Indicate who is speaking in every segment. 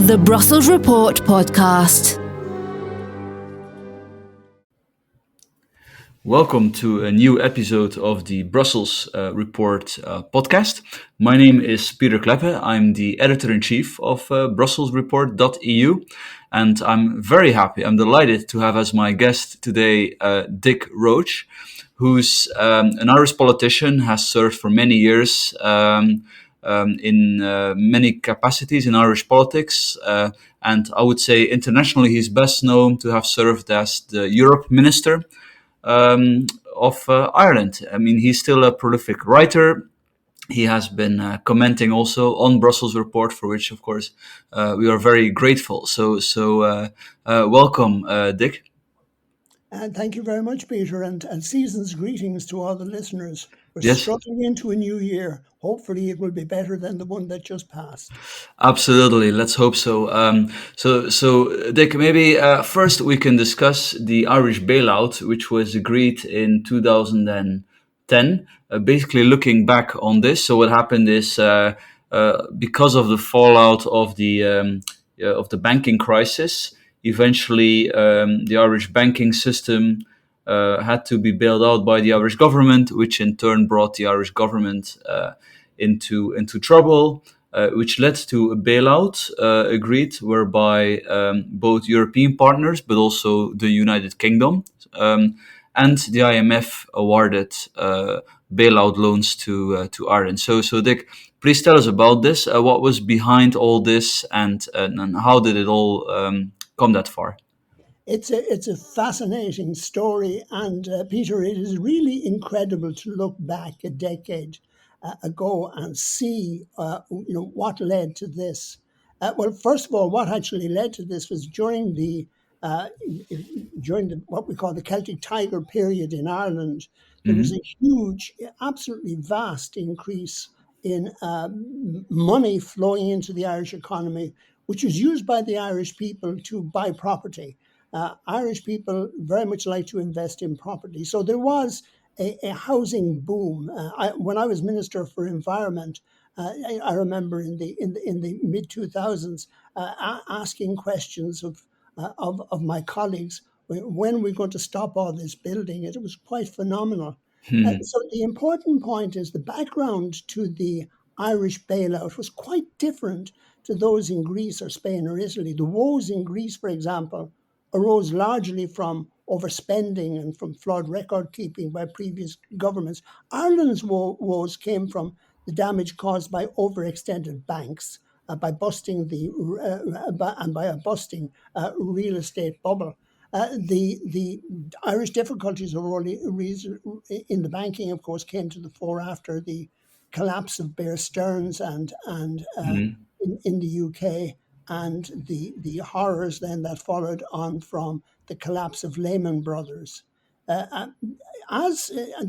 Speaker 1: The Brussels Report podcast.
Speaker 2: Welcome to a new episode of the Brussels Report podcast. My name is Pieter Cleppe. I'm the editor-in-chief of BrusselsReport.eu, and I'm very happy, I'm delighted to have as my guest today Dick Roche, who's an Irish politician, has served for many years in many capacities in Irish politics, and I would say internationally he's best known to have served as the Europe Minister of Ireland. I mean, he's still a prolific writer. He has been commenting also on Brussels Report, for which, of course, we are very grateful. So welcome, Dick.
Speaker 3: And thank you very much, Peter, and season's greetings to all the listeners. We're
Speaker 2: Yes.
Speaker 3: strutting into a new year. Hopefully it will be better than the one that just passed.
Speaker 2: Absolutely. Let's hope so. So Dick, maybe first we can discuss the Irish Bailout, which was agreed in 2010. Basically, looking back on this, so what happened is because of the fallout of the banking crisis, eventually the Irish banking system had to be bailed out by the Irish government, which in turn brought the Irish government into trouble, which led to a bailout agreed, whereby both European partners, but also the United Kingdom and the IMF awarded bailout loans to Ireland. So Dick, please tell us about this. What was behind all this, and how did it all come that far?
Speaker 3: It's a fascinating story, and Peter, it is really incredible to look back a decade ago and see what led to this. Well, first of all, what actually led to this was during the what we call the Celtic Tiger period in Ireland. There was a huge, absolutely vast increase in money flowing into the Irish economy, which was used by the Irish people to buy property. Irish people very much like to invest in property. So there was a housing boom. When I was Minister for Environment, I remember in the mid 2000s asking questions of my colleagues, when are we going to stop all this building? It was quite phenomenal. So the important point is the background to the Irish bailout was quite different to those in Greece or Spain or Italy. The woes in Greece, for example, arose largely from overspending and from flawed record keeping by previous governments. Ireland's woes came from the damage caused by overextended banks, by busting by a busting real estate bubble. The Irish difficulties in the banking, of course, came to the fore after the collapse of Bear Stearns and in the UK, and the horrors then that followed on from the collapse of Lehman Brothers. The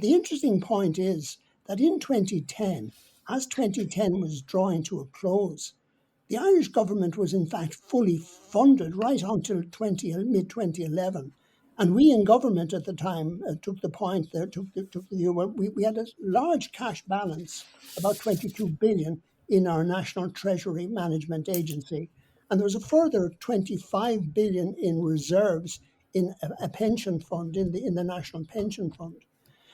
Speaker 3: interesting point is that in 2010, as 2010 was drawing to a close, the Irish government was in fact fully funded right until mid-2011. And we in government at the time took the view, well, we had a large cash balance, about 22 billion in our National Treasury Management Agency. And there was a further 25 billion in reserves in a pension fund, in the National Pension Fund.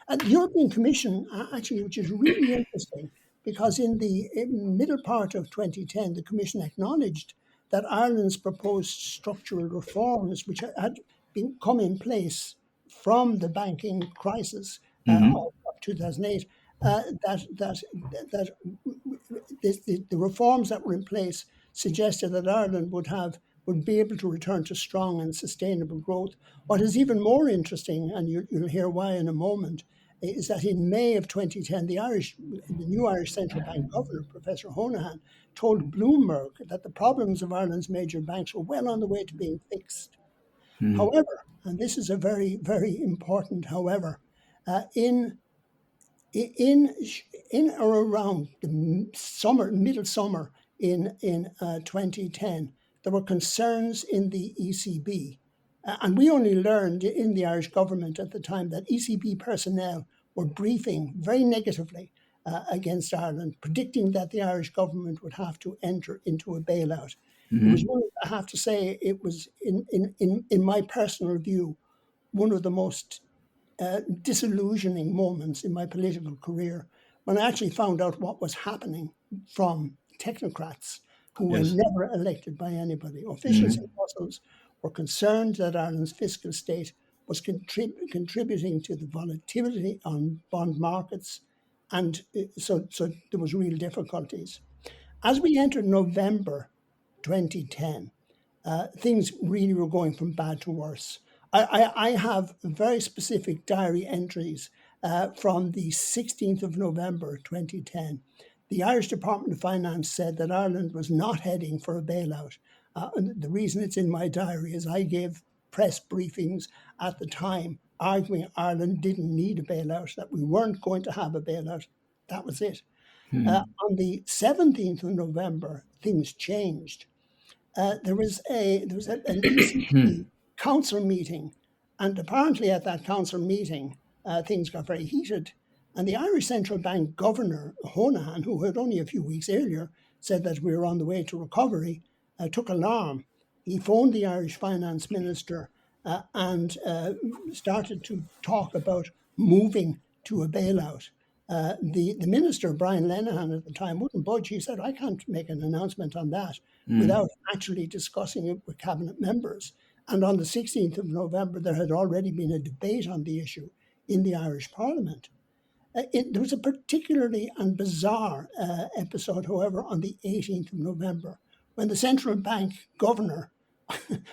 Speaker 3: And the European Commission, actually, which is really interesting, because in the middle part of 2010, the Commission acknowledged that Ireland's proposed structural reforms, which had come in place from the banking crisis of 2008, the reforms that were in place suggested that Ireland would be able to return to strong and sustainable growth. What is even more interesting, and you'll hear why in a moment, is that in May of 2010, the new Irish Central Bank Governor, Professor Honohan, told Bloomberg that the problems of Ireland's major banks were well on the way to being fixed. However, and this is a very, very important however, in or around the middle summer in 2010, there were concerns in the ECB. And we only learned in the Irish government at the time that ECB personnel were briefing very negatively against Ireland, predicting that the Irish government would have to enter into a bailout. It was one, I have to say, it was in my personal view, one of the most disillusioning moments in my political career when I actually found out what was happening from technocrats who were
Speaker 2: Yes.
Speaker 3: never elected by anybody. Officials in Brussels were concerned that Ireland's fiscal state was contributing to the volatility on bond markets, and so there was real difficulties. As we entered November 2010, things really were going from bad to worse. I have very specific diary entries from the 16th of November 2010. The Irish Department of Finance said that Ireland was not heading for a bailout. And the reason it's in my diary is I gave press briefings at the time arguing Ireland didn't need a bailout, that we weren't going to have a bailout. That was it. On the 17th of November, things changed. There was an ECB council meeting, and apparently at that council meeting, things got very heated. And the Irish Central Bank Governor Honohan, who had only a few weeks earlier said that we were on the way to recovery, took alarm. He phoned the Irish Finance Minister and started to talk about moving to a bailout. The minister, Brian Lenihan, at the time wouldn't budge. He said, I can't make an announcement on that without actually discussing it with cabinet members. And on the 16th of November, there had already been a debate on the issue in the Irish Parliament. There was a particularly and bizarre episode, however, on the 18th of November, when the central bank governor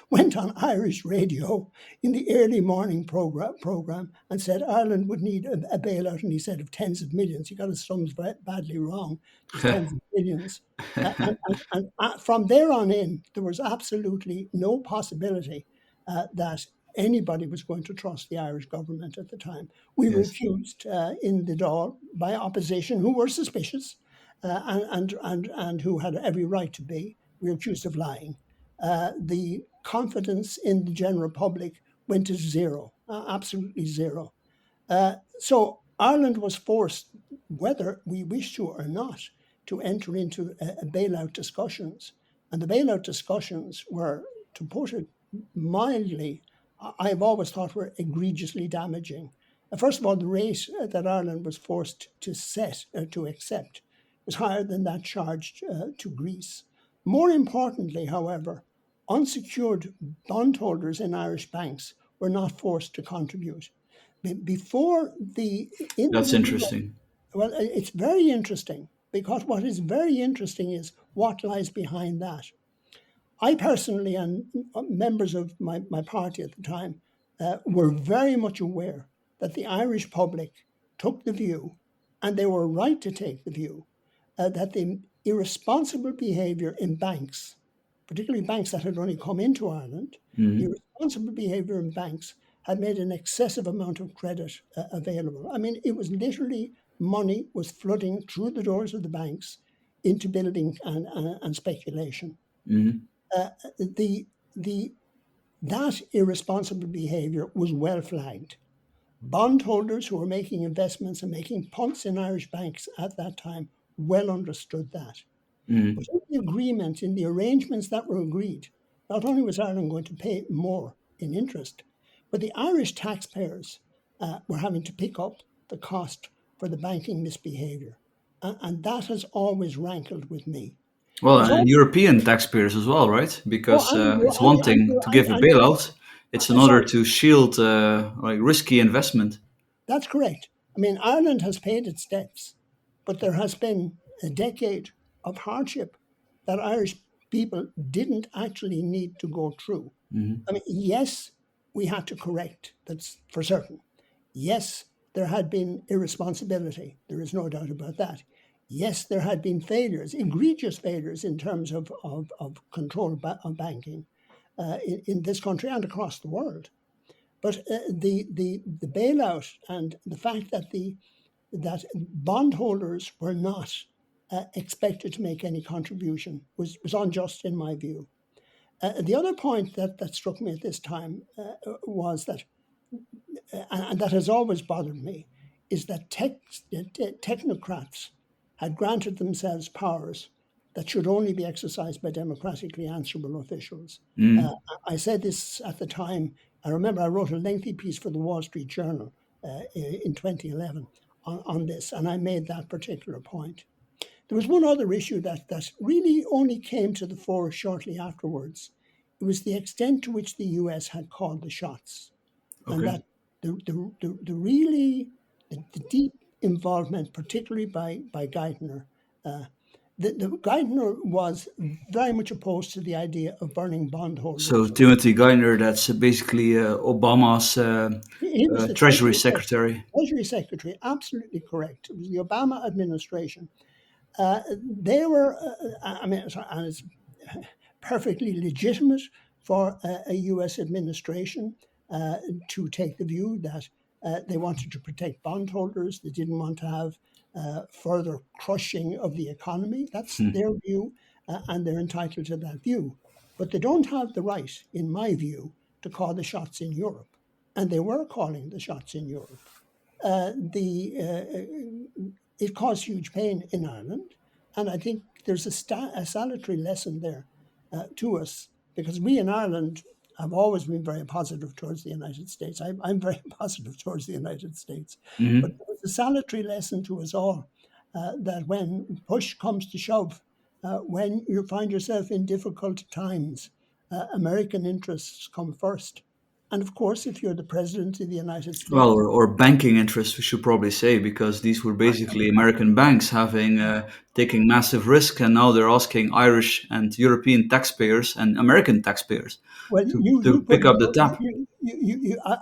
Speaker 3: went on Irish radio in the early morning program and said Ireland would need a bailout, and he said of tens of millions. He got his sums badly wrong. It was tens of millions. And from there on in, there was absolutely no possibility that anybody was going to trust the Irish government at the time. We were
Speaker 2: Yes.
Speaker 3: accused in the Dáil by opposition who were suspicious and who had every right to be. We were accused of lying. The confidence in the general public went to zero, absolutely zero. So Ireland was forced, whether we wish to or not, to enter into a bailout discussions. And the bailout discussions were, to put it mildly, I've always thought were egregiously damaging. First of all, the rate that Ireland was forced to accept was higher than that charged to Greece. More importantly, however, unsecured bondholders in Irish banks were not forced to contribute. Before the
Speaker 2: That's interesting.
Speaker 3: well, it's very interesting, because what is very interesting is what lies behind that. I personally and members of my party at the time were very much aware that the Irish public took the view, and they were right to take the view, that the irresponsible behaviour in banks, particularly banks that had only come into Ireland, the irresponsible behaviour in banks had made an excessive amount of credit available. I mean, it was literally money was flooding through the doors of the banks into building and speculation. That irresponsible behaviour was well flagged. Bondholders who were making investments and making punts in Irish banks at that time well understood that. But in the agreement, in the arrangements that were agreed, not only was Ireland going to pay more in interest, but the Irish taxpayers were having to pick up the cost for the banking misbehaviour. And that has always rankled with me.
Speaker 2: Well,
Speaker 3: It's
Speaker 2: and
Speaker 3: all,
Speaker 2: European taxpayers as well, right? Because it's one thing to give a bailout; it's another
Speaker 3: sorry,
Speaker 2: to shield like risky investment.
Speaker 3: that's correct. I mean, Ireland has paid its debts, but there has been a decade of hardship that Irish people didn't actually need to go through. I mean, yes, we had to correct, that's for certain. Yes, there had been irresponsibility. There is no doubt about that. Yes, there had been failures, egregious failures in terms of control of banking in this country and across the world. But the bailout and the fact that bondholders were not expected to make any contribution was unjust in my view. The other point that struck me at this time was that, and that has always bothered me, is that technocrats had granted themselves powers that should only be exercised by democratically answerable officials. I said this at the time. I remember I wrote a lengthy piece for the Wall Street Journal in 2011 on this, and I made that particular point. There was one other issue that really only came to the fore shortly afterwards. It was the extent to which the US had called the shots, and that the deep involvement, particularly by Geithner. The Geithner was very much opposed to the idea of burning bondholders.
Speaker 2: So Timothy Geithner, that's basically Obama's
Speaker 3: He was the
Speaker 2: Treasury Secretary.
Speaker 3: Treasury Secretary, absolutely correct. It was the Obama administration. They were, and it's perfectly legitimate for a US administration to take the view that they wanted to protect bondholders. They didn't want to have further crushing of the economy. That's their view, and they're entitled to that view. But they don't have the right, in my view, to call the shots in Europe. And they were calling the shots in Europe. It caused huge pain in Ireland. And I think there's a salutary lesson there to us, because we in Ireland have always been very positive towards the United States. I'm very positive towards the United States. But there's a salutary lesson to us all that when push comes to shove, when you find yourself in difficult times, American interests come first. And of course, if you're the president of the United States...
Speaker 2: Well, or banking interests, we should probably say, because these were basically American banks taking massive risk, and now they're asking Irish and European taxpayers and American taxpayers to pick up the tab.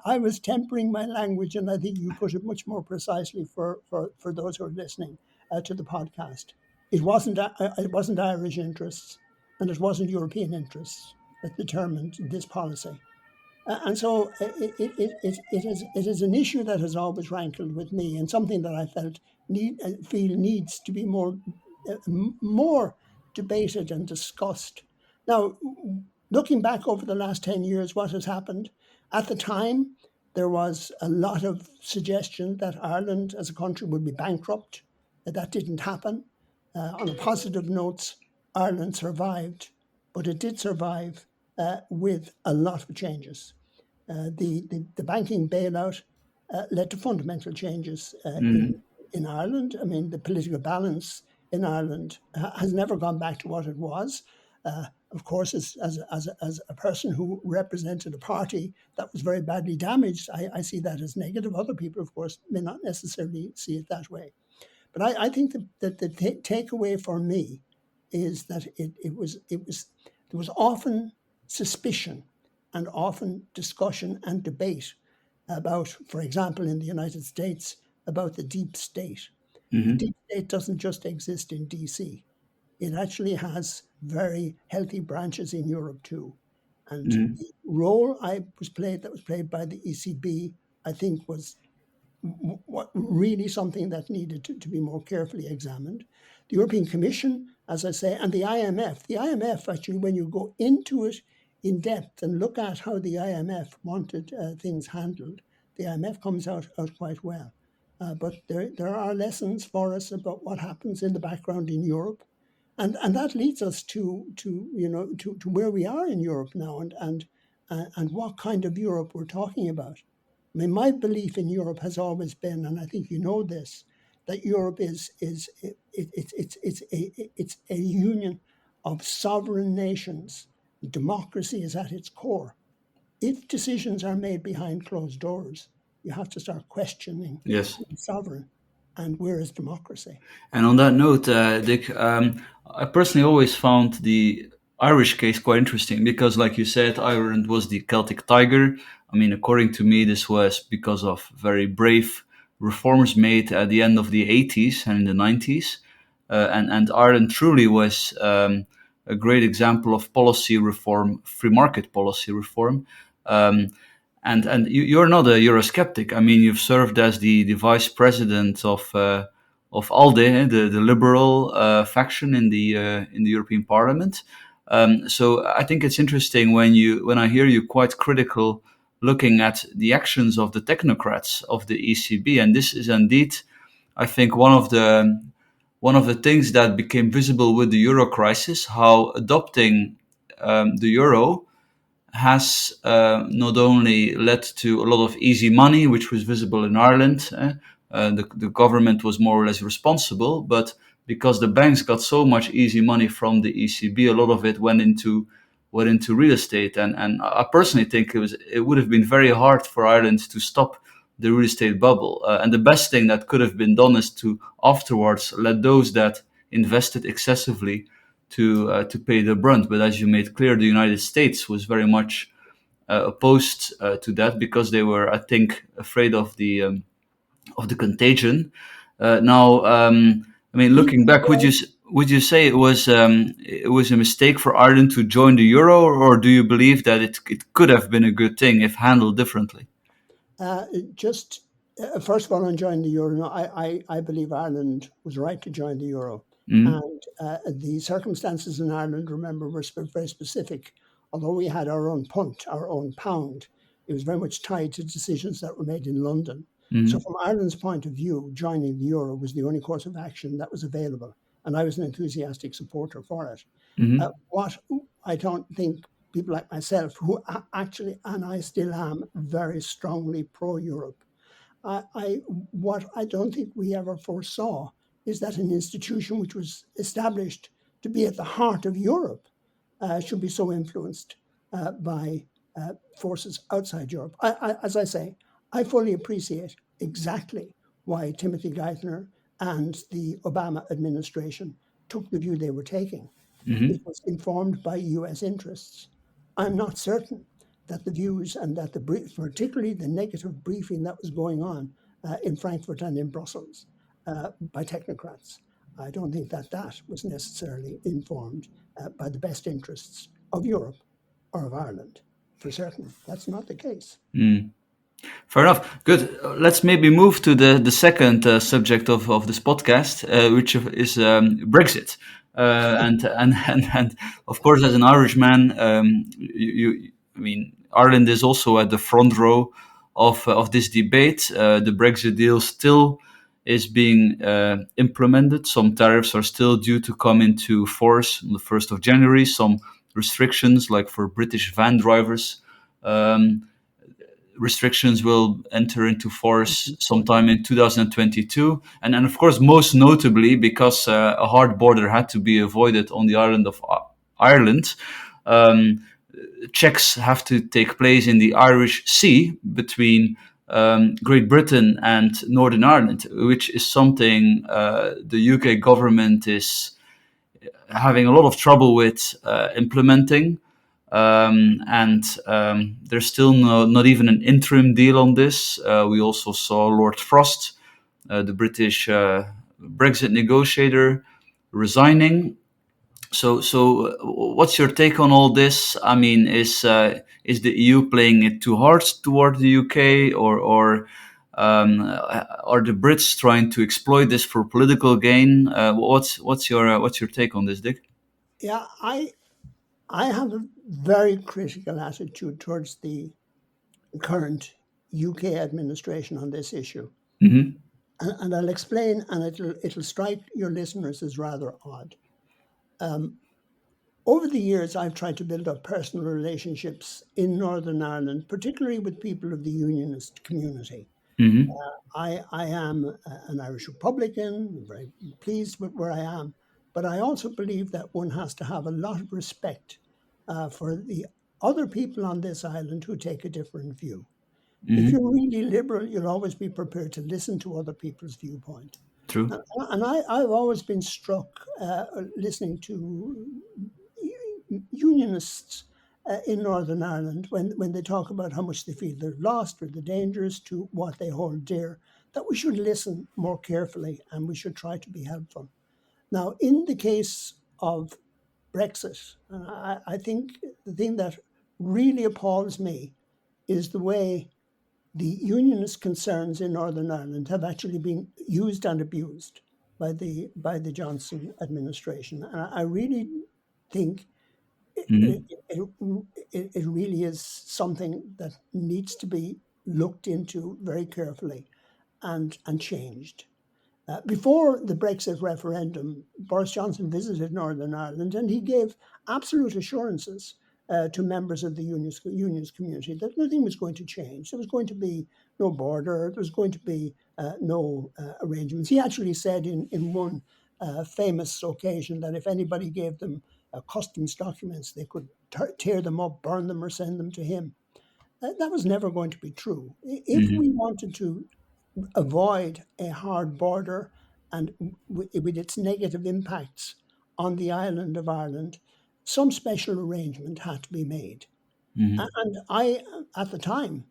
Speaker 3: I was tempering my language, and I think you put it much more precisely for those who are listening to the podcast. It wasn't Irish interests, and it wasn't European interests that determined this policy. And so it is an issue that has always rankled with me, and something that I feel needs to be more debated and discussed. Now, looking back over the last 10 years, what has happened? At the time, there was a lot of suggestion that Ireland as a country would be bankrupt. That didn't happen. On a positive note, Ireland survived, but it did survive with a lot of changes. The banking bailout led to fundamental changes in Ireland. I mean, the political balance in Ireland has never gone back to what it was. Of course, as a person who represented a party that was very badly damaged, I see that as negative. Other people, of course, may not necessarily see it that way. But I think that the takeaway for me is that there was often suspicion and often discussion and debate about, for example, in the United States, about the deep state. The deep state doesn't just exist in DC. It actually has very healthy branches in Europe too. And the role that was played by the ECB, I think was really something that needed to be more carefully examined. The European Commission, as I say, and the IMF. The IMF, actually, when you go into it in depth and look at how the IMF wanted things handled, the IMF comes out quite well. But there are lessons for us about what happens in the background in Europe. And that leads us to where we are in Europe now and what kind of Europe we're talking about. I mean, my belief in Europe has always been, and I think you know this, that Europe is a union of sovereign nations. Democracy is at its core. If decisions are made behind closed doors, you have to start questioning who's sovereign and where is democracy.
Speaker 2: And on that note, Dick, I personally always found the Irish case quite interesting because, like you said, Ireland was the Celtic tiger. I mean, according to me, this was because of very brave reforms made at the end of the 80s and in the 90s. And Ireland truly was a great example of policy reform, free market policy reform. And you're not a Eurosceptic. I mean, you've served as the vice president of ALDE, the liberal faction in the European Parliament. So I think it's interesting when I hear you quite critical, looking at the actions of the technocrats of the ECB, and this is indeed, I think, one of the one of the things that became visible with the euro crisis, how adopting the euro has not only led to a lot of easy money, which was visible in Ireland. The government was more or less responsible, but because the banks got so much easy money from the ECB, a lot of it went into real estate. And I personally think it would have been very hard for Ireland to stop the real estate bubble. And the best thing that could have been done is to afterwards let those that invested excessively to pay the brunt. But as you made clear, the United States was very much opposed to that because they were, I think, afraid of the contagion. Now, I mean, looking back, would you say it was a mistake for Ireland to join the euro, or do you believe that it could have been a good thing if handled differently?
Speaker 3: Just first of all, on joining the euro, no, I believe Ireland was right to join the euro. And the circumstances in Ireland, remember, were very specific. Although we had our own punt, our own pound, it was very much tied to decisions that were made in London. So from Ireland's point of view, joining the euro was the only course of action that was available. And I was an enthusiastic supporter for it. What I don't think people like myself, who actually, and I still am, very strongly pro-Europe, what I don't think we ever foresaw is that an institution which was established to be at the heart of Europe should be so influenced by forces outside Europe. As I say, I fully appreciate exactly why Timothy Geithner and the Obama administration took the view they were taking. It was informed by US interests. I'm not certain that the views and that particularly the negative briefing that was going on in Frankfurt and in Brussels by technocrats, I don't think that was necessarily informed by the best interests of Europe or of Ireland. For certain, that's not the case.
Speaker 2: Fair enough. Good. Let's maybe move to the second subject of this podcast, which is Brexit. And of course, as an Irishman, I mean, Ireland is also at the front row of this debate. The Brexit deal still is being implemented. Some tariffs are still due to come into force on the 1st of January. Some restrictions, like for British van drivers, restrictions will enter into force sometime in 2022. And of course, most notably, because a hard border had to be avoided on the island of Ireland, checks have to take place in the Irish Sea between Great Britain and Northern Ireland, which is something the UK government is having a lot of trouble with implementing. There's still not even an interim deal on this. We also saw Lord Frost, the British Brexit negotiator, resigning. So what's your take on all this? I mean, is the EU playing it too hard toward the UK, or are the Brits trying to exploit this for political gain? What's your take on this, Dick?
Speaker 3: Yeah, I have a very critical attitude towards the current UK administration on this issue. And I'll explain, and it'll strike your listeners as rather odd. Over the years, I've tried to build up personal relationships in Northern Ireland, particularly with people of the Unionist community. I am an Irish Republican, I'm very pleased with where I am, but I also believe that one has to have a lot of respect for the other people on this island who take a different view. If you're really liberal, you'll always be prepared to listen to other people's viewpoint.
Speaker 2: True.
Speaker 3: And I've always been struck listening to Unionists in Northern Ireland when they talk about how much they feel they're lost or the dangers to what they hold dear, that we should listen more carefully and we should try to be helpful. Now, in the case of Brexit, I think the thing that really appalls me is the way the Unionist concerns in Northern Ireland have actually been used and abused by the Johnson administration. And I really think it really is something that needs to be looked into very carefully and changed. Before the Brexit referendum, Boris Johnson visited Northern Ireland and he gave absolute assurances to members of the unions community that nothing was going to change. There was going to be no border, there was going to be no arrangements. He actually said in one famous occasion that if anybody gave them customs documents, they could tear them up, burn them, or send them to him. That was never going to be true. If
Speaker 2: Hmm.
Speaker 3: we wanted to avoid a hard border and with its negative impacts on the island of Ireland, some special arrangement had to be made.
Speaker 2: Hmm.
Speaker 3: And I, at the time,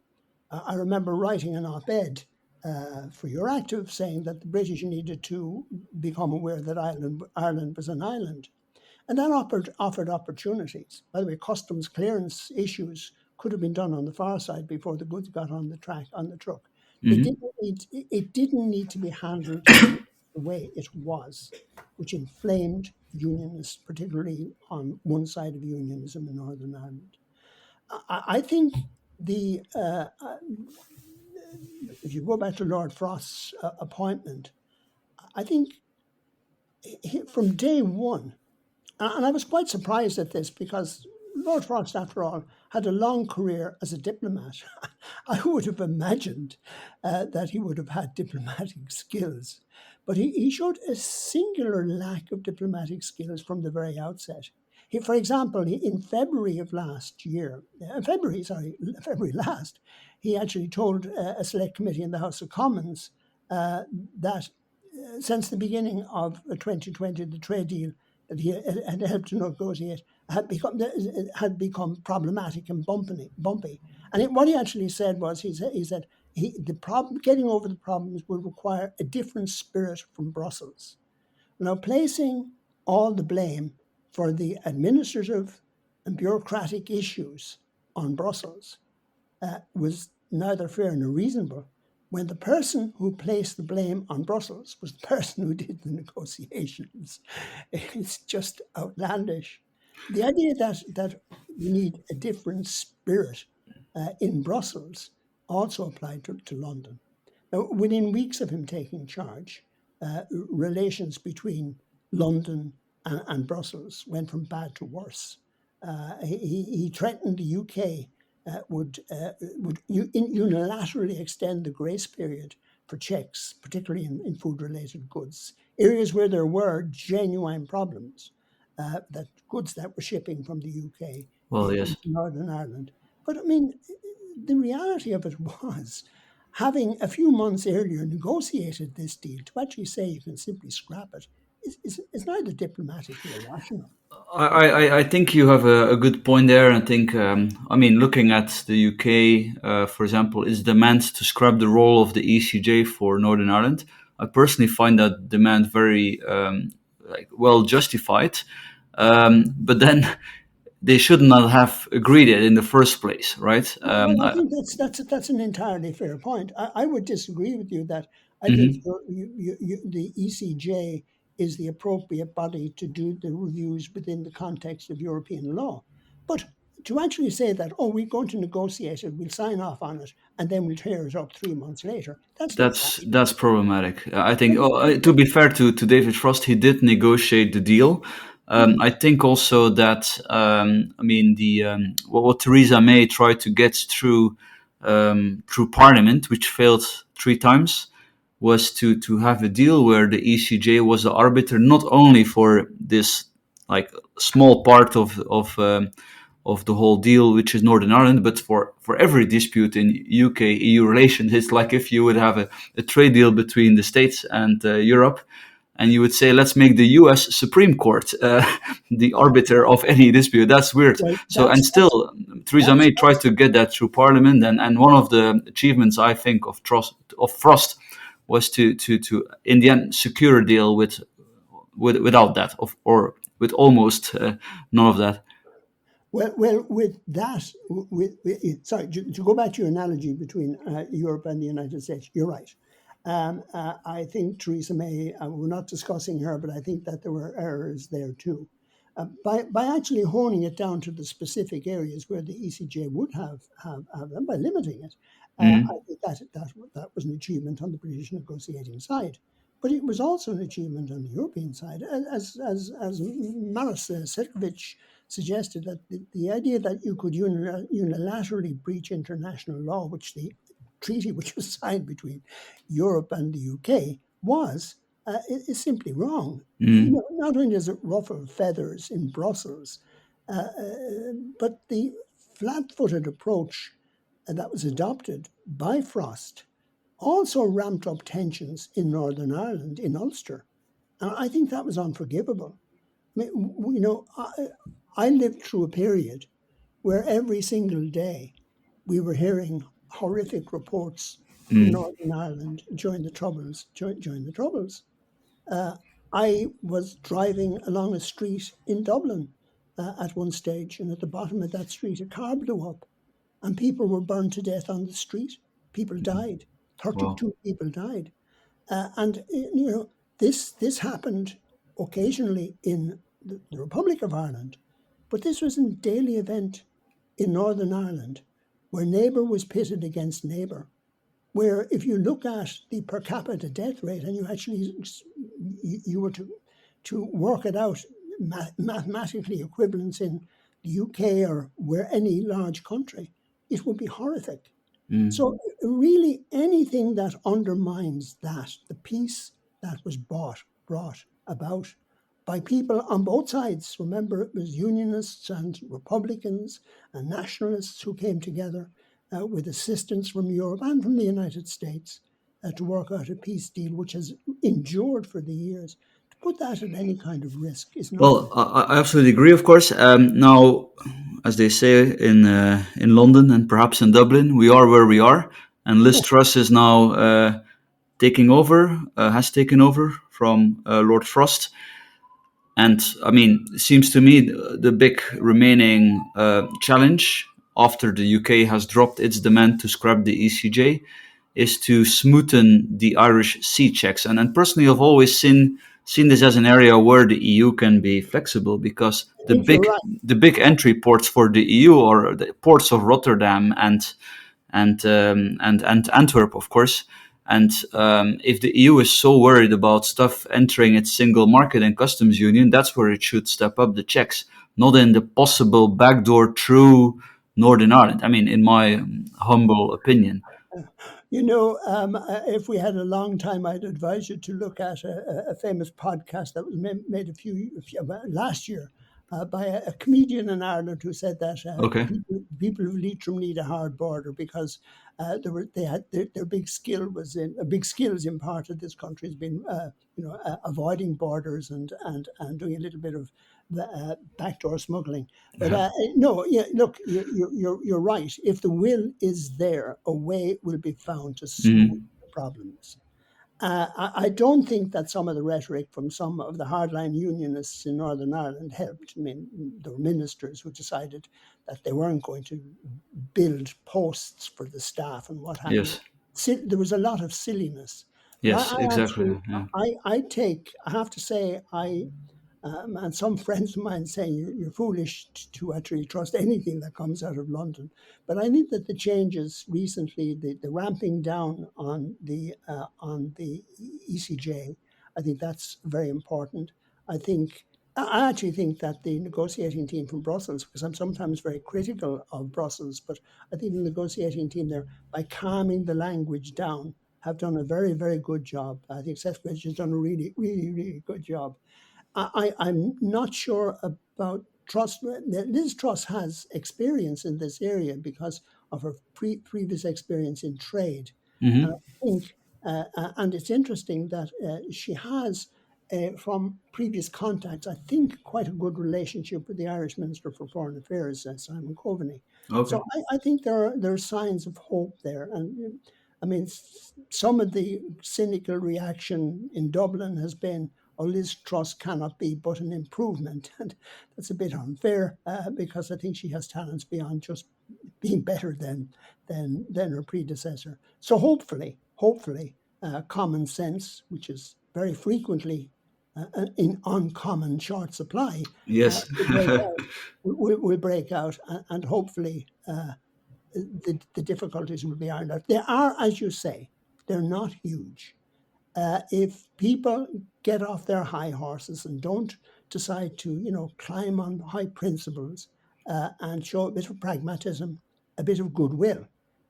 Speaker 3: I remember writing an op-ed for Euractiv saying that the British needed to become aware that Ireland was an island. And that offered opportunities. By the way, customs clearance issues could have been done on the far side before the goods got on the truck.
Speaker 2: Hmm.
Speaker 3: It didn't need to be handled the way it was, which inflamed unionists, particularly on one side of unionism in Northern Ireland. I think the if you go back to Lord Frost's appointment, I think from day one, and I was quite surprised at this because Lord Frost, after all, had a long career as a diplomat. I would have imagined that he would have had diplomatic skills, but he showed a singular lack of diplomatic skills from the very outset. For example, in February of last year, February last, he actually told a select committee in the House of Commons that since the beginning of 2020, the trade deal that he had helped to negotiate had become problematic and bumpy. And what he actually said was, he said the problem, getting over the problems, will require a different spirit from Brussels. Now, placing all the blame for the administrative and bureaucratic issues on Brussels was neither fair nor reasonable, when the person who placed the blame on Brussels was the person who did the negotiations. It's just outlandish. The idea that we need a different spirit in Brussels also applied to London. Now, within weeks of him taking charge, relations between London and Brussels went from bad to worse. He threatened the UK would unilaterally extend the grace period for checks, particularly in food-related goods, areas where there were genuine problems, that goods that were shipping from the UK
Speaker 2: Well, yes.
Speaker 3: into Northern Ireland. But I mean, the reality of it was, having a few months earlier negotiated this deal, to actually say you can simply scrap it is neither diplomatic nor rational.
Speaker 2: I think you have a good point there. I think, I mean, looking at the UK, for example, its demand to scrap the role of the ECJ for Northern Ireland. I personally find that demand very well justified. But then they should not have agreed it in the first place, right?
Speaker 3: Well, I think that's an entirely fair point. I would disagree with you that I think
Speaker 2: Mhm.
Speaker 3: the ECJ is the appropriate body to do the reviews within the context of European law. But to actually say that, oh, we're going to negotiate it, we'll sign off on it, and then we'll tear it up 3 months later, that's not rational.
Speaker 2: That's problematic. I think. Oh, to be fair to David Frost, he did negotiate the deal.
Speaker 3: Mm.
Speaker 2: I think also that I mean the what Theresa May tried to get through Parliament, which failed 3 times, was to have a deal where the ECJ was the arbiter not only for this like small part of the whole deal, which is Northern Ireland, but for every dispute in UK EU relations. It's like if you would have a trade deal between the States and Europe, and you would say, let's make the US Supreme Court the arbiter of any dispute. That's weird.
Speaker 3: Well,
Speaker 2: So, and still, Theresa
Speaker 3: that's
Speaker 2: May tried to get that through Parliament, and one of the achievements I think of Frost was to in the end secure a deal without that, or with almost none of that.
Speaker 3: Well, with that, sorry, to go back to your analogy between Europe and the United States, you're right. I think Theresa May, we're not discussing her, but I think that there were errors there too. By actually honing it down to the specific areas where the ECJ would have them, by limiting it, I
Speaker 2: Mhm.
Speaker 3: think that was an achievement on the British negotiating side. But it was also an achievement on the European side, as Maros Sefcovic suggested, that the idea that you could unilaterally breach international law, which the treaty which was signed between Europe and the UK was, is simply wrong. Not only does it ruffle feathers in Brussels, but the flat-footed approach that was adopted by Frost also ramped up tensions in Northern Ireland, in Ulster. And I think that was unforgivable. I mean, I lived through a period where every single day we were hearing horrific reports from Northern Ireland during the Troubles. During the Troubles, I was driving along a street in Dublin at one stage, and at the bottom of that street, a car blew up, and people were burned to death on the street. People died.
Speaker 2: Wow.
Speaker 3: 32 people died. And this happened occasionally in the Republic of Ireland, but this was a daily event in Northern Ireland, where neighbour was pitted against neighbour, where if you look at the per capita death rate and you were to work it out mathematically equivalents in the UK or where any large country, it would be horrific. So really anything that undermines that, the peace that was brought about by people on both sides. Remember, it was Unionists and Republicans and Nationalists who came together with assistance from Europe and from the United States to work out a peace deal which has endured for the years. To put that at any kind of risk is not.
Speaker 2: Well, I absolutely agree, of course. Now, as they say in London and perhaps in Dublin, we are where we are, and Liz Truss is now has taken over from Lord Frost. And I mean, it seems to me the big remaining challenge after the UK has dropped its demand to scrap the ECJ is to smoothen the Irish sea checks. And personally, I've always seen this as an area where the EU can be flexible, because
Speaker 3: I think you're right.
Speaker 2: the big entry ports for the EU are the ports of Rotterdam and Antwerp, of course. And if the EU is so worried about stuff entering its single market and customs union, that's where it should step up the checks, not in the possible backdoor through Northern Ireland. I mean, in my humble opinion.
Speaker 3: If we had a long time, I'd advise you to look at a famous podcast that was made last year by a comedian in Ireland who said that
Speaker 2: Okay.
Speaker 3: people of Leitrim need a hard border because their big skill was in a big skills in part of this country has been avoiding borders and doing a little bit of backdoor smuggling. But look, you're right. If the will is there, a way will be found to smooth the problems. I don't think that some of the rhetoric from some of the hardline unionists in Northern Ireland helped. I mean, there were ministers who decided that they weren't going to build posts for the staff and what have
Speaker 2: Yes.
Speaker 3: you. There was a lot of silliness. But
Speaker 2: Yes, exactly. Yeah.
Speaker 3: I have to say, and some friends of mine say you're foolish to actually trust anything that comes out of London. But I think that the changes recently, the ramping down on the ECJ, I think that's very important. I actually think that the negotiating team from Brussels, because I'm sometimes very critical of Brussels, but I think the negotiating team there, by calming the language down, have done a very, very good job. I think Sefcovic has done a really, really, really good job. I'm not sure about Truss. Liz Truss has experience in this area because of her previous experience in trade. And I think, and it's interesting that she has, from previous contacts, I think, quite a good relationship with the Irish Minister for Foreign Affairs, Simon Coveney.
Speaker 2: Okay.
Speaker 3: So I think there are signs of hope there. And I mean, some of the cynical reaction in Dublin has been, Liz Truss cannot be but an improvement. And that's a bit unfair because I think she has talents beyond just being better than her predecessor. So hopefully, common sense, which is very frequently in uncommon short supply,
Speaker 2: Yes.
Speaker 3: will break out, and hopefully the difficulties will be ironed out. They are, as you say, they're not huge. If people get off their high horses and don't decide to, climb on high principles and show a bit of pragmatism, a bit of goodwill,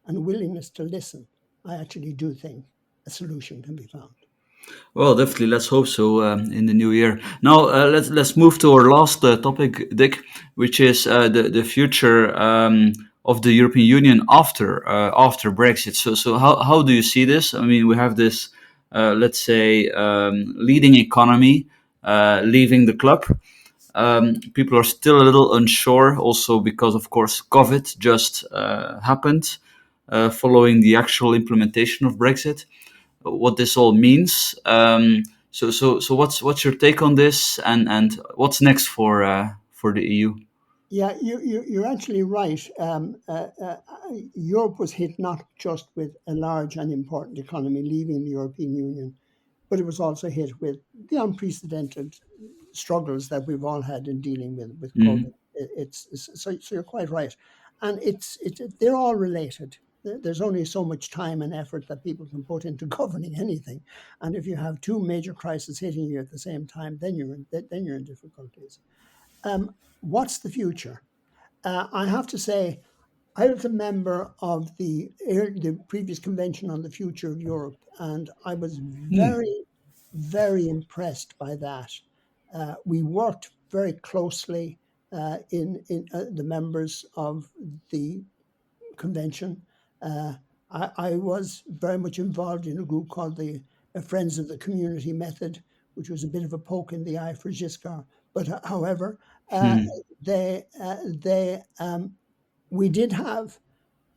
Speaker 3: and a willingness to listen, I actually do think a solution can be found.
Speaker 2: Well, definitely. Let's hope so in the new year. Now, let's move to our last topic, Dick, which is the future of the European Union after Brexit. So how do you see this? I mean, we have this, let's say, leading economy leaving the club. People are still a little unsure, also because, of course, COVID just happened following the actual implementation of Brexit. What this all means. So what's your take on this, and what's next for the EU?
Speaker 3: Yeah, you're actually right. Europe was hit not just with a large and important economy leaving the European Union, but it was also hit with the unprecedented struggles that we've all had in dealing with COVID.
Speaker 2: Mm.
Speaker 3: So you're quite right, and they're all related. There's only so much time and effort that people can put into governing anything, and if you have two major crises hitting you at the same time, then you're in difficulties. What's the future? I have to say, I was a member of the previous Convention on the Future of Europe, and I was
Speaker 2: Mm.
Speaker 3: very, very impressed by that. We worked very closely in the members of the convention. I was very much involved in a group called the Friends of the Community Method, which was a bit of a poke in the eye for Giscard. But however, uh,
Speaker 2: Mm.
Speaker 3: we did have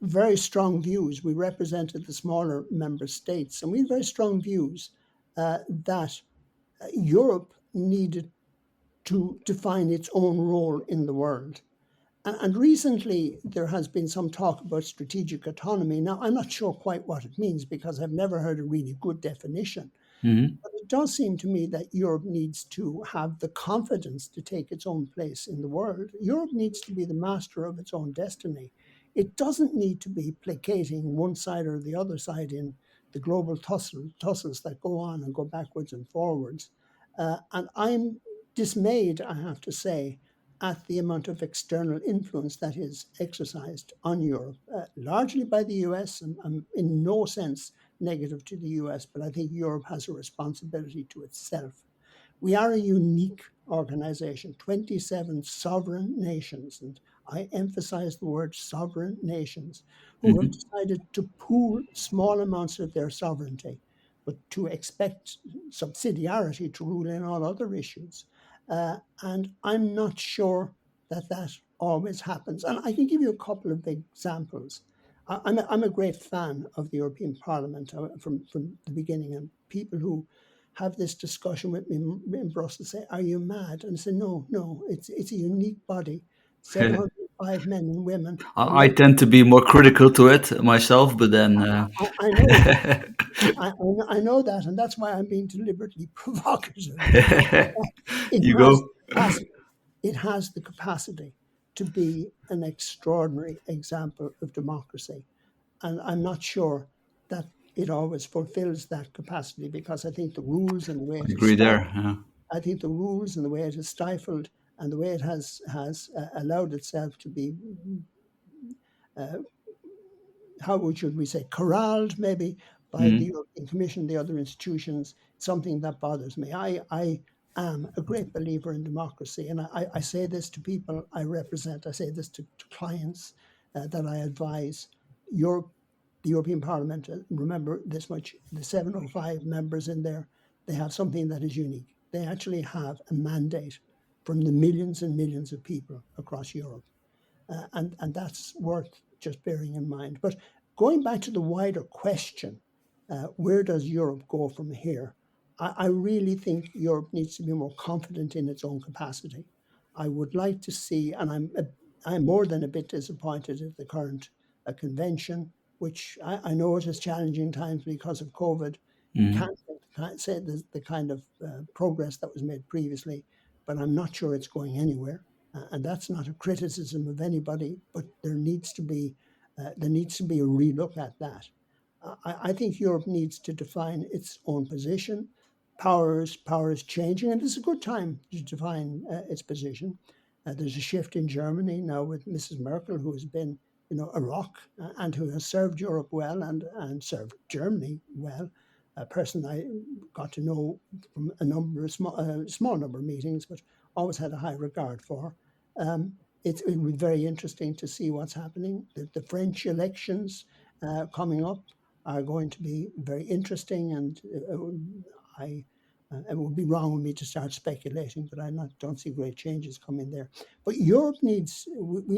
Speaker 3: very strong views. We represented the smaller member states, and we had very strong views that Europe needed to define its own role in the world. And recently, there has been some talk about strategic autonomy. Now, I'm not sure quite what it means because I've never heard a really good definition.
Speaker 2: Mm.
Speaker 3: But it does seem to me that Europe needs to have the confidence to take its own place in the world. Europe needs to be the master of its own destiny. It doesn't need to be placating one side or the other side in the global tussles that go on and go backwards and forwards. And I'm dismayed, I have to say, at the amount of external influence that is exercised on Europe, largely by the US. And I'm in no sense negative to the US, but I think Europe has a responsibility to itself. We are a unique organization, 27 sovereign nations, and I emphasize the word sovereign nations, who have
Speaker 2: Mm.
Speaker 3: decided to pool small amounts of their sovereignty, but to expect subsidiarity to rule in all other issues. And I'm not sure that that always happens. And I can give you a couple of examples. I'm a great fan of the European Parliament from the beginning, and people who have this discussion with me in Brussels say, "Are you mad?" And I say, "No, it's a unique body, 705 men and women
Speaker 2: I
Speaker 3: elected."
Speaker 2: tend to be more critical to it myself, but then
Speaker 3: I know that. I know that, and that's why I'm being deliberately provocative. It
Speaker 2: you
Speaker 3: has
Speaker 2: go.
Speaker 3: capacity. It has the capacity to be an extraordinary example of democracy. And I'm not sure that it always fulfills that capacity because I think the rules and the way
Speaker 2: I
Speaker 3: it is
Speaker 2: agree
Speaker 3: stifled,
Speaker 2: there. Yeah.
Speaker 3: I think the rules and the way it is stifled and the way it has allowed itself to be uh, how should we say, corralled maybe by the
Speaker 2: Mm.
Speaker 3: European Commission, the other institutions, something that bothers me. I am a great believer in democracy, and I say this to people I represent. I say this to clients that I advise. Europe, the European Parliament, remember this much, the 705 members in there, they have something that is unique. They actually have a mandate from the millions and millions of people across Europe. And that's worth just bearing in mind. But going back to the wider question, where does Europe go from here? I really think Europe needs to be more confident in its own capacity. I would like to see, and I'm more than a bit disappointed at the current convention, which I know it is challenging times because of COVID. You
Speaker 2: Mm.
Speaker 3: can't say the kind of progress that was made previously, but I'm not sure it's going anywhere. And that's not a criticism of anybody, but there needs to be a relook at that. I think Europe needs to define its own position. Power is changing, and it's a good time to define its position. There's a shift in Germany now with Mrs. Merkel, who has been, a rock and who has served Europe well and served Germany well. A person I got to know from a number of small number of meetings, but always had a high regard for. It will be very interesting to see what's happening. The French elections coming up are going to be very interesting, and it would be wrong of me to start speculating, but don't see great changes coming there. But Europe we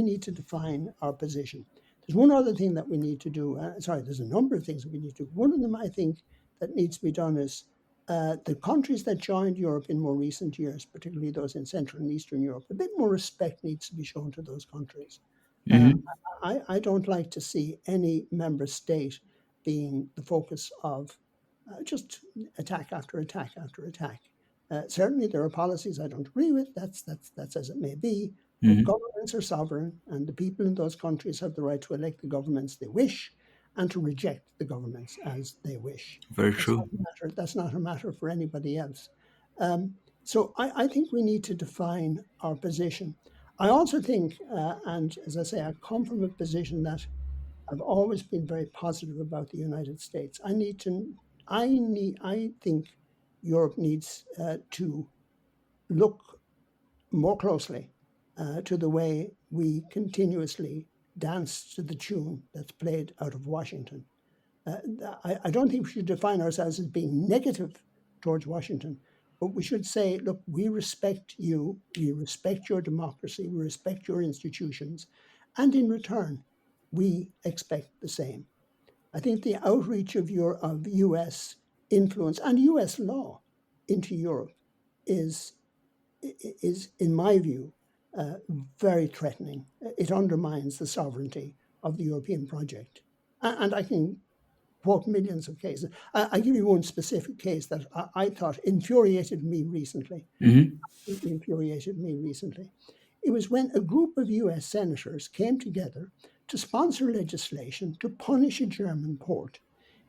Speaker 3: need to define our position. There's one other thing that we need to do. There's a number of things that we need to do. One of them, I think, that needs to be done is the countries that joined Europe in more recent years, particularly those in Central and Eastern Europe, a bit more respect needs to be shown to those countries. I don't like to see any member state being the focus of just attack after attack after attack. Certainly, there are policies I don't agree with. That's as it may be. But governments are sovereign, and the people in those countries have the right to elect the governments they wish, and to reject the governments as they wish.
Speaker 2: Very true.
Speaker 3: That's not a matter for anybody else. So I think we need to define our position. I also think, and as I say, I come from a position that I've always been very positive about the United States. I think Europe needs to look more closely to the way we continuously dance to the tune that's played out of Washington. I don't think we should define ourselves as being negative towards Washington, but we should say, look, we respect you, we respect your democracy, we respect your institutions, and in return, we expect the same. I think the outreach of U.S. influence and U.S. law into Europe is in my view, very threatening. It undermines the sovereignty of the European project. And I can quote millions of cases. I give you one specific case that I thought infuriated me recently. Infuriated me recently. It was when a group of US senators came together to sponsor legislation to punish a German port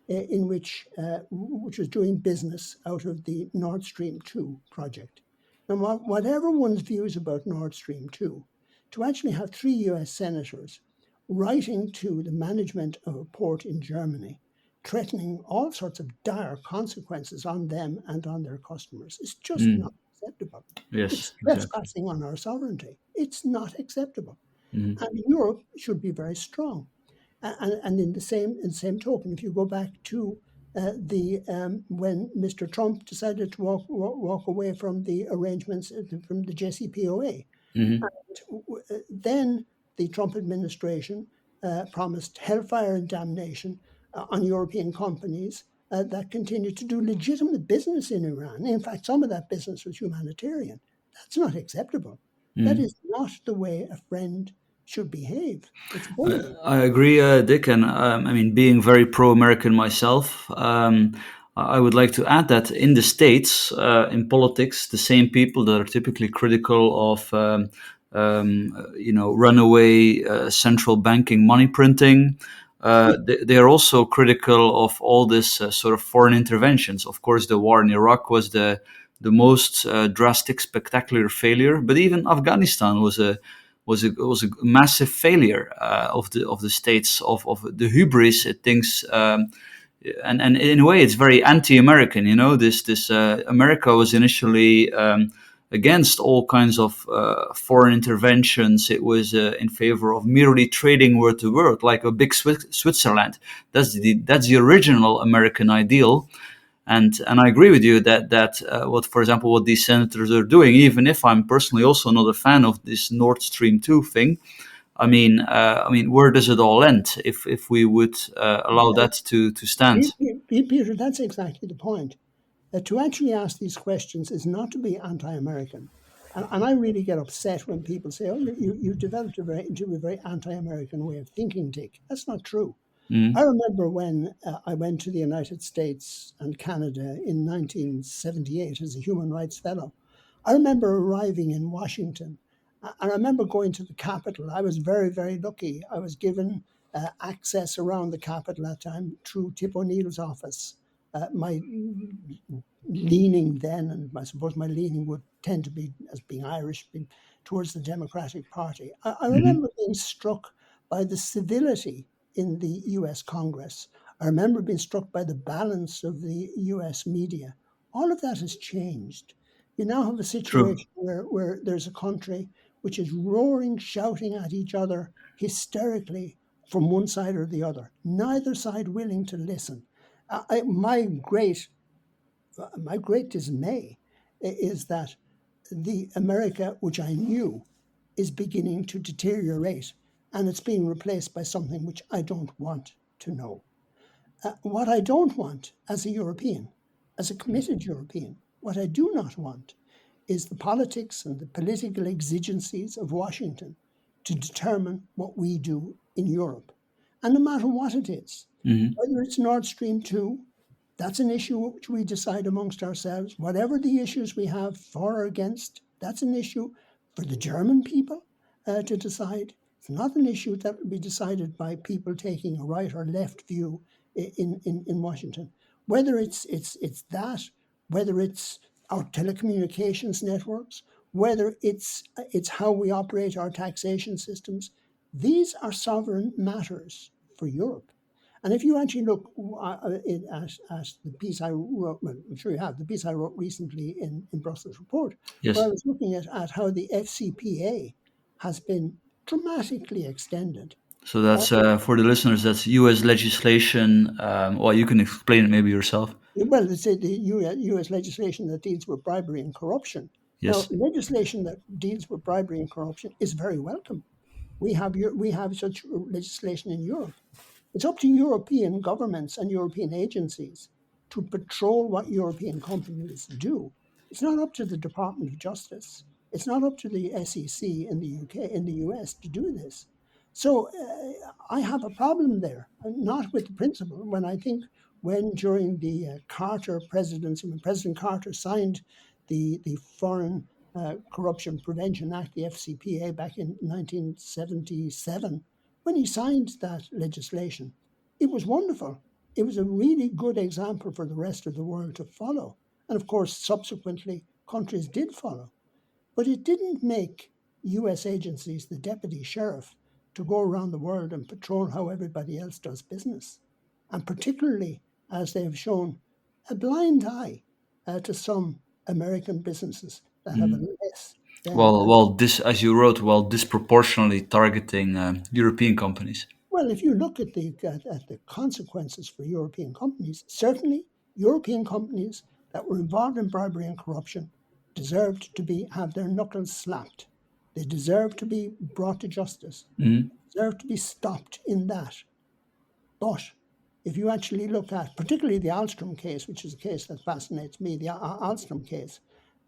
Speaker 3: in which was doing business out of the Nord Stream 2 project. Now, whatever one's views about Nord Stream 2, to actually have 3 US senators writing to the management of a port in Germany, threatening all sorts of dire consequences on them and on their customers, is just not acceptable.
Speaker 2: Yes,
Speaker 3: it's trespassing on our sovereignty. It's not acceptable. And Europe should be very strong. And in the same token, if you go back to when Mr. Trump decided to walk away from the arrangements from the JCPOA, and then the Trump administration promised hellfire and damnation on European companies that continued to do legitimate business in Iran. In fact, some of that business was humanitarian. That's not acceptable. That is not the way a friend should behave. It's bullying.
Speaker 2: I agree, Dick, and I mean, being very pro-American myself, I would like to add that in the States, in politics, the same people that are typically critical of, runaway central banking money printing, they are also critical of all this sort of foreign interventions. Of course, the war in Iraq was the most drastic, spectacular failure, but even Afghanistan was a massive failure of the states, of the hubris. It thinks, and in a way, it's very anti-American. This America was initially against all kinds of foreign interventions. It was in favor of merely trading word to word, like a big Switzerland. That's the original American ideal. And I agree with you that what these senators are doing, even if I'm personally also not a fan of this Nord Stream 2 thing, I mean, where does it all end if we would allow that to stand?
Speaker 3: Peter, that's exactly the point. To actually ask these questions is not to be anti-American. And I really get upset when people say, oh, you developed into a very anti-American way of thinking, Dick. That's not true. I remember when I went to the United States and Canada in 1978 as a human rights fellow. I remember arriving in Washington. I remember going to the Capitol. I was very, very lucky. I was given access around the capital at that time through Tip O'Neill's office. My leaning then, and I suppose my leaning would tend to be, as being Irish, being towards the Democratic Party. I remember being struck by the civility in the US Congress. I remember being struck by the balance of the US media. All of that has changed. You now have a
Speaker 2: True.
Speaker 3: situation where there's a country which is roaring, shouting at each other hysterically from one side or the other, neither side willing to listen. My great dismay is that the America which I knew is beginning to deteriorate, and it's being replaced by something which I don't want to know. What I don't want as a European, as a committed European, what I do not want is the politics and the political exigencies of Washington to determine what we do in Europe. And no matter what it is, whether it's Nord Stream 2, that's an issue which we decide amongst ourselves. Whatever the issues we have for or against, that's an issue for the German people to decide. It's not an issue that will be decided by people taking a right or left view in Washington. Whether it's that, whether it's our telecommunications networks, whether it's how we operate our taxation systems, these are sovereign matters for Europe. And if you actually look at the piece I wrote, well, I'm sure you have, the piece I wrote recently in Brussels Report,
Speaker 2: Yes.
Speaker 3: where I was looking at how the FCPA has been dramatically extended.
Speaker 2: So that's for the listeners. That's U.S. legislation. Well, you can explain it maybe yourself.
Speaker 3: Well, it's the U.S. legislation that deals with bribery and corruption.
Speaker 2: Yes.
Speaker 3: Now, legislation that deals with bribery and corruption is very welcome. We have such legislation in Europe. It's up to European governments and European agencies to patrol what European companies do. It's not up to the Department of Justice. It's not up to the SEC in the UK, in the US, to do this. So I have a problem there, not with the principle. When during the Carter presidency, when President Carter signed the Foreign Corruption Prevention Act, the FCPA, back in 1977, when he signed that legislation, it was wonderful. It was a really good example for the rest of the world to follow. And of course, subsequently, countries did follow. But it didn't make US agencies the deputy sheriff to go around the world and patrol how everybody else does business. And particularly as they have shown a blind eye to some American businesses that have a less than.
Speaker 2: This, as you wrote, disproportionately targeting European companies.
Speaker 3: Well, if you look at the consequences for European companies, certainly European companies that were involved in bribery and corruption deserved to have their knuckles slapped. They deserve to be brought to justice. Deserve to be stopped in that. But if you actually look at, particularly the Alstom case, which is a case that fascinates me, the Alstom case,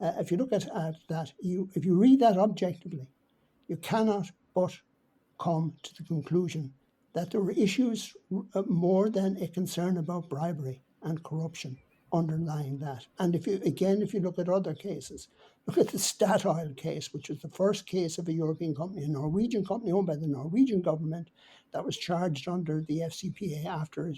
Speaker 3: if you look at that, if you read that objectively, you cannot but come to the conclusion that there were issues more than a concern about bribery and corruption underlying that. And if you look at other cases, look at the Statoil case, which was the first case of a European company, a Norwegian company owned by the Norwegian government, that was charged under the FCPA after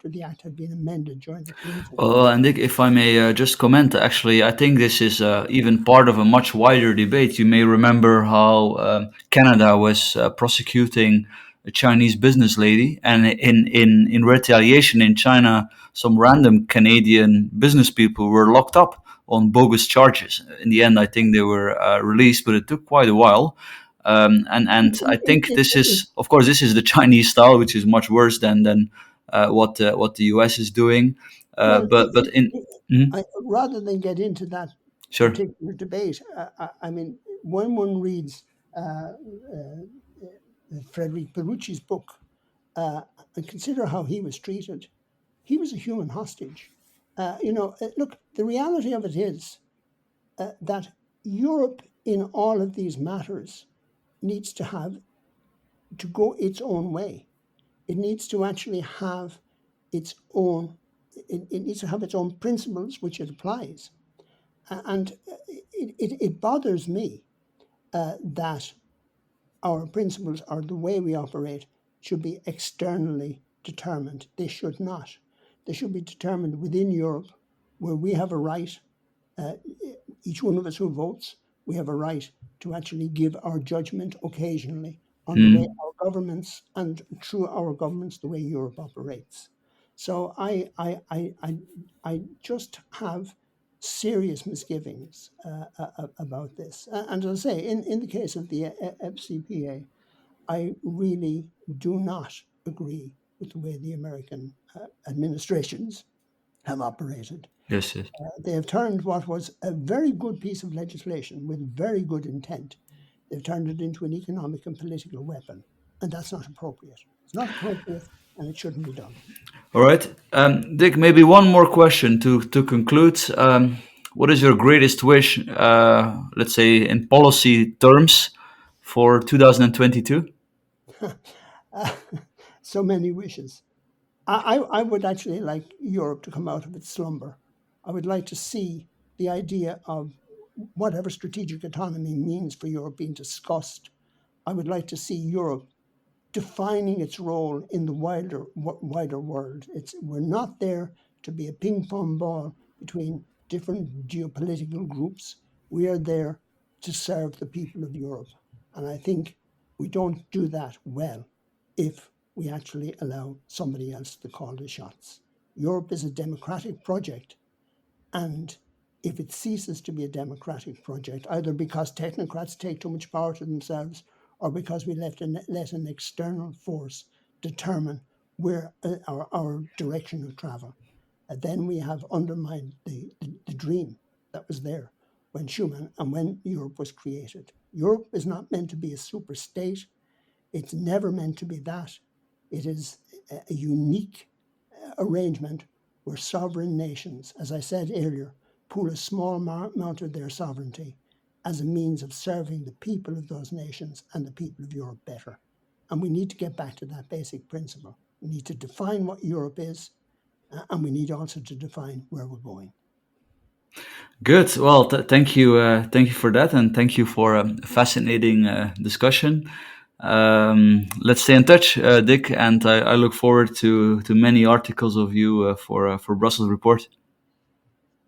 Speaker 3: the act had been amended during the Clinton.
Speaker 2: Well, and Dick, if I may just comment, actually, I think this is even part of a much wider debate. You may remember how Canada was prosecuting a Chinese business lady, and in retaliation in China, some random Canadian business people were locked up on bogus charges. In the end, I think they were released, but it took quite a while. And I think this is the Chinese style, which is much worse than what the US is doing.
Speaker 3: Rather than get into that
Speaker 2: Sure.
Speaker 3: particular debate, I mean, when one reads Frederic Berrucci's book and consider how he was treated, he was a human hostage. Look, the reality of it is that Europe, in all of these matters, needs to go its own way. It needs to actually have its own. It needs to have its own principles which it applies, and it bothers me that our principles or the way we operate should be externally determined. They should not. They should be determined within Europe, where we have a right, each one of us who votes, we have a right to actually give our judgment occasionally on the way our governments, and through our governments, the way Europe operates. So I just have serious misgivings about this. And as I say, in the case of the FCPA, I really do not agree with the way the American administrations have operated.
Speaker 2: Yes, yes.
Speaker 3: They have turned what was a very good piece of legislation with very good intent, they've turned it into an economic and political weapon. And that's not appropriate. It's not appropriate, and it shouldn't be done.
Speaker 2: All right. Dick, maybe one more question to conclude. What is your greatest wish, let's say in policy terms, for 2022?
Speaker 3: So many wishes. I would actually like Europe to come out of its slumber. I would like to see the idea of whatever strategic autonomy means for Europe being discussed. I would like to see Europe defining its role in the wider world. We're not there to be a ping-pong ball between different geopolitical groups. We are there to serve the people of Europe. And I think we don't do that well if we actually allow somebody else to call the shots. Europe is a democratic project, and if it ceases to be a democratic project, either because technocrats take too much power to themselves or because we let an external force determine where our direction of travel, then we have undermined the dream that was there when Schuman and when Europe was created. Europe is not meant to be a super state. It's never meant to be that. It is a unique arrangement where sovereign nations, as I said earlier, pool a small amount of their sovereignty as a means of serving the people of those nations and the people of Europe better. And we need to get back to that basic principle. We need to define what Europe is, and we need also to define where we're going.
Speaker 2: Good. Well, thank you for that, and thank you for a fascinating discussion. Let's stay in touch, Dick, and I look forward to many articles of you for Brussels Report.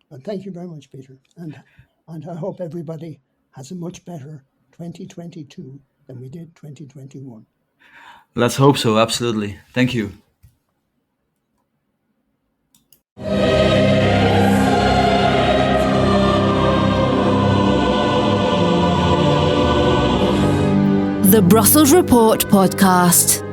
Speaker 3: Well, thank you very much, Peter, and I hope everybody has a much better 2022 than we did 2021.
Speaker 2: Let's hope so. Absolutely. Thank you.
Speaker 1: The Brussels Report podcast.